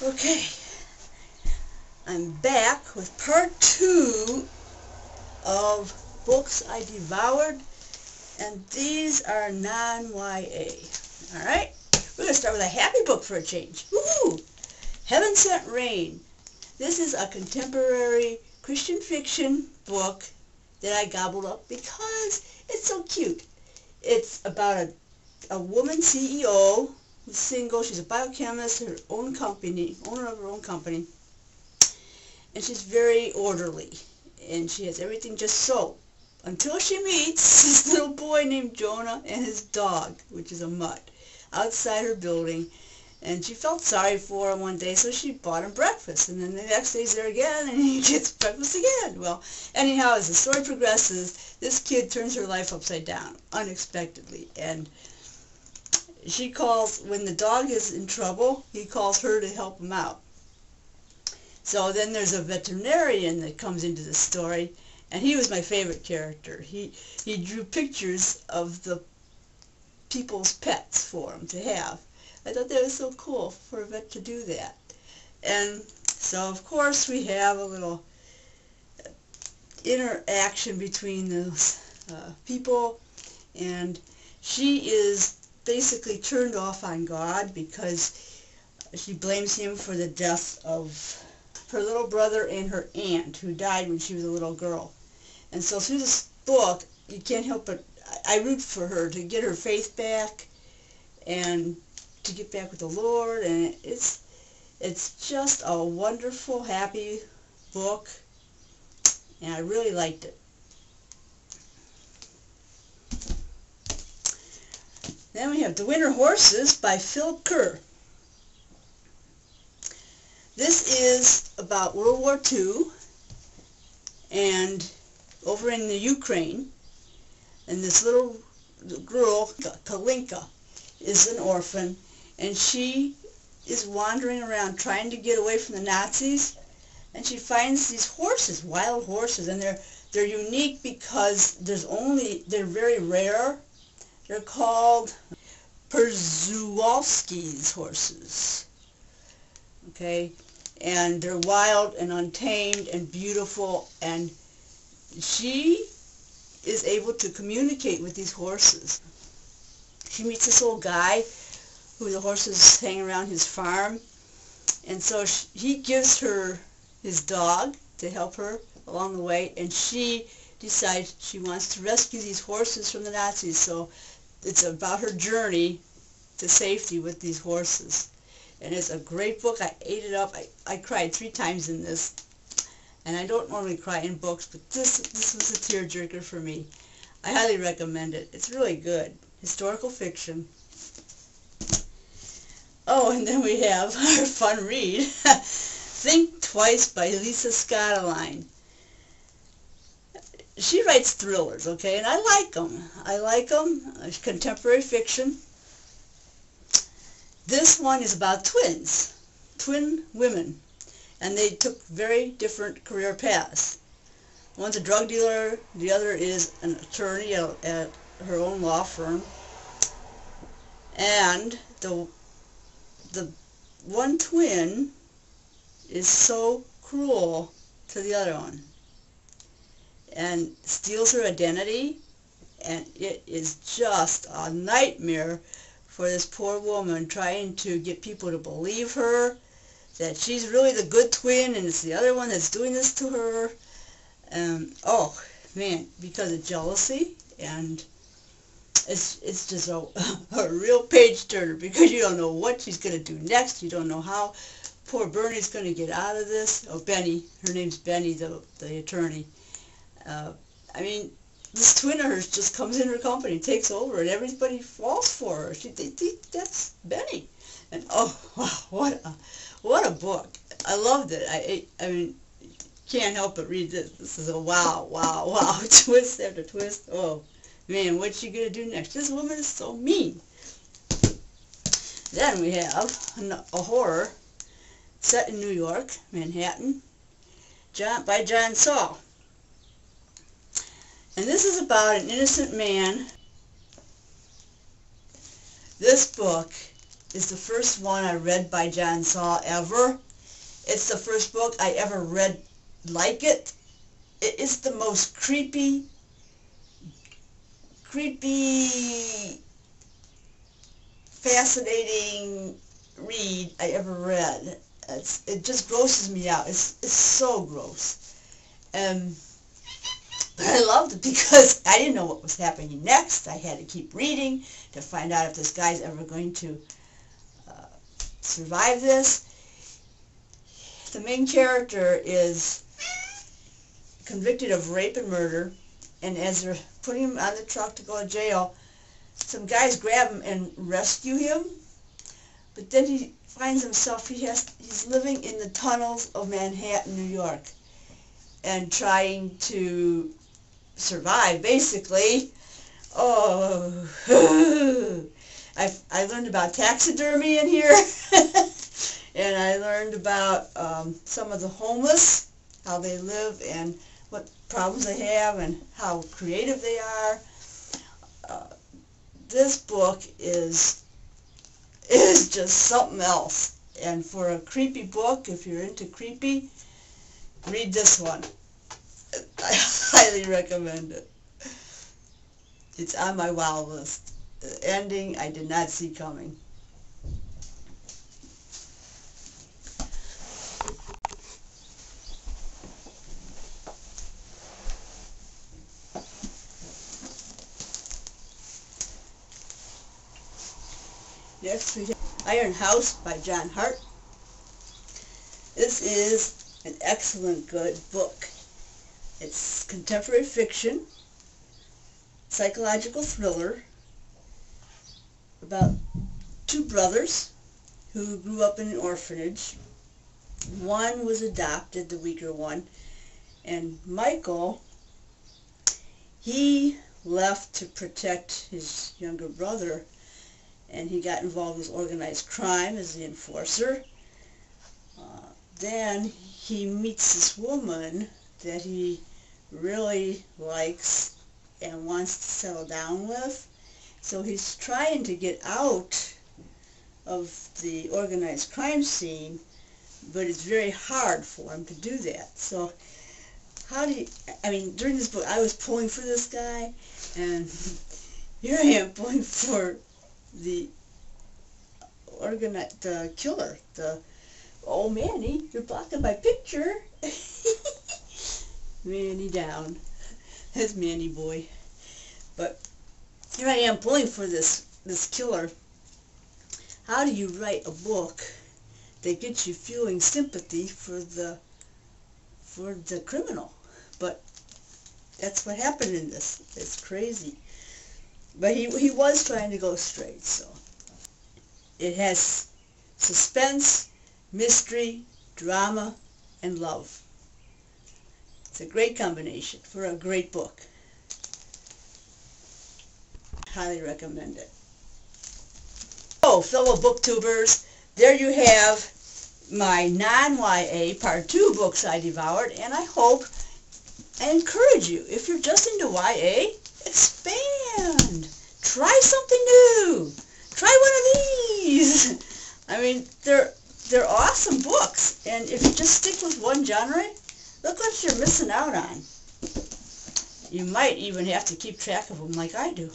Okay, I'm back with part 2 of books I devoured, and these are non-YA. Alright, we're going to start with a happy book for a change. Woo! Heaven Sent Rain. This is a contemporary Christian fiction book that I gobbled up because it's so cute. It's about a woman CEO who's single. She's a biochemist, her own company, owner of her own company, and she's very orderly, and she has everything just so, until she meets this little boy named Jonah and his dog, which is a mutt, outside her building. And she felt sorry for him one day, so she bought him breakfast. And then the next day he's there again, and he gets breakfast again. Well, anyhow, as the story progresses, this kid turns her life upside down, unexpectedly. And she calls, when the dog is in trouble, he calls her to help him out. So then there's a veterinarian that comes into the story, and he was my favorite character. He drew pictures of the people's pets for him to have. I thought that was so cool for a vet to do that. And so, of course, we have a little interaction between those people, and she is basically turned off on God because she blames him for the death of her little brother and her aunt, who died when she was a little girl. And so through this book, you can't help but, I root for her to get her faith back and to get back with the Lord, and it's just a wonderful, happy book, and I really liked it. Then we have The Winter Horses by Phil Kerr. This is about World War II and over in the Ukraine, and this little girl, Kalinka, is an orphan, and she is wandering around trying to get away from the Nazis, and she finds these horses, wild horses, and they're unique because they're very rare. They're called Przewalski's horses. Okay, and they're wild and untamed and beautiful, and she is able to communicate with these horses. She meets this old guy who the horses hang around his farm, and so he gives her his dog to help her along the way, and she decides she wants to rescue these horses from the Nazis. So it's about her journey to safety with these horses. And it's a great book. I ate it up. I cried 3 times in this, and I don't normally cry in books, but this was a tearjerker for me. I highly recommend it. It's really good. Historical fiction. Oh, and then we have our fun read, Think Twice by Lisa Scottoline. She writes thrillers, okay, and I like them. I like them. Contemporary fiction. This one is about twin women, and they took very different career paths. One's a drug dealer, the other is an attorney at her own law firm, and the one twin is so cruel to the other one and steals her identity, and it is just a nightmare for this poor woman trying to get people to believe her that she's really the good twin and it's the other one that's doing this to her. Oh man, because of jealousy, and it's just a real page turner, because you don't know what she's going to do next. You don't know how poor Bernie's going to get out of this. Oh, Benny, her name's Benny, the attorney. I mean, this twin of hers just comes in her company, takes over, and everybody falls for her. They think that's Benny. And oh, wow, what a book. I loved it. I mean, can't help but read this. This is a wow, twist after twist. Oh, man, what's she going to do next? This woman is so mean. Then we have a horror set in New York, Manhattan, by John Saul. And this is about an innocent man. This book is the first one I read by John Saul ever. It's the first book I ever read like it. It is the most creepy, fascinating read I ever read. It just grosses me out. It's so gross. But I loved it because I didn't know what was happening next. I had to keep reading to find out if this guy's ever going to survive this. The main character is convicted of rape and murder, and as they're putting him on the truck to go to jail, some guys grab him and rescue him. But then he finds himself, he's living in the tunnels of Manhattan, New York, and trying to survive, basically. Oh, I learned about taxidermy in here, and I learned about some of the homeless, how they live, and what problems they have, and how creative they are. This book is just something else, and for a creepy book, if you're into creepy, read this one. I highly recommend it. It's on my wow list. The ending I did not see coming. Next we have Iron House by John Hart. This is an excellent good book. It's contemporary fiction, psychological thriller about two brothers who grew up in an orphanage. One was adopted, the weaker one, and Michael, he left to protect his younger brother, and he got involved with organized crime as the enforcer. Then he meets this woman that he really likes and wants to settle down with. So he's trying to get out of the organized crime scene, but it's very hard for him to do that. So during this book I was pulling for this guy, and here I am pulling for the killer, oh Manny, you're blocking my picture. Manny down. That's Manny boy. But here I am pulling for this killer. How do you write a book that gets you feeling sympathy for the criminal? But that's what happened in this. It's crazy. But he was trying to go straight, so. It has suspense, mystery, drama, and love. It's a great combination for a great book. Highly recommend it. Oh, fellow booktubers, there you have my non-YA Part 2 books I devoured, and I hope I encourage you. If you're just into YA, expand. Try something new. Try one of these. I mean, they're awesome books, and if you just stick with one genre, look what you're missing out on. You might even have to keep track of them like I do.